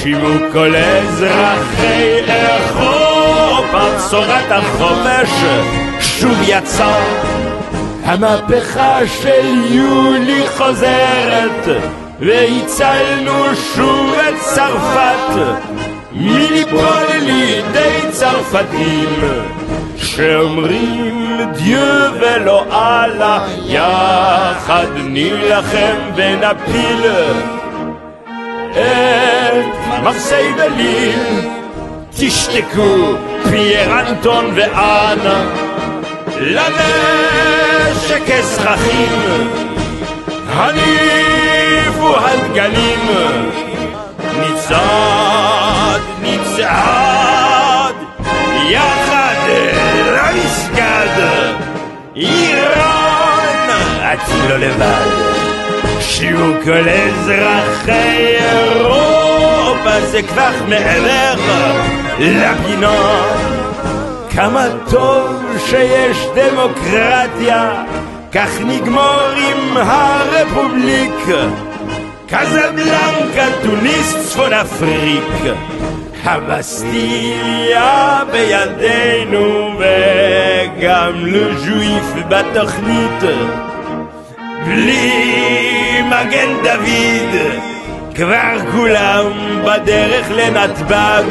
שימו כל אזרחי אירופה, בשורת החופש שוב יצא. המהפכה של יולי חוזרת, והצלנו שוב את צרפת מליפול לידי צרפתים שאומרים דיו ולא אללה, יחד נילחם ונפיל את מרסיי וליל. תשתקו פייר אנטון ואנה, לנשק אזרחים הניפו הדגלים. נצעד, נצעד יחד למסגד, איראן את לא לבד. שיעור כל אזרחי אירופה, זה כבר מעבר לפינה. כמה טוב שיש דמוקרטיה, כך נגמור עם הרפובליק. קזבלנקה, טוניס, צפון אפריק, הבסטיליה בידינו וגם לז'ויף בתוכנית. בלי מגן דוד כבר כולם בדרך לנתב"ג.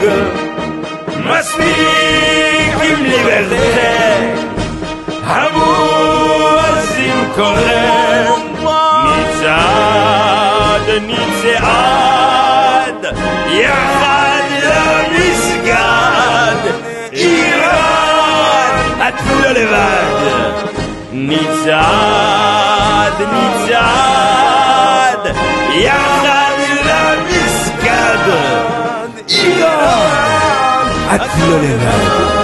מספיק עם ליברטה, המואזין קורא. נצעד, נצעד יחד למסגד, איראן את לא לבד. נצעד, נצעד יחד למסגד, איראן את לא לבד.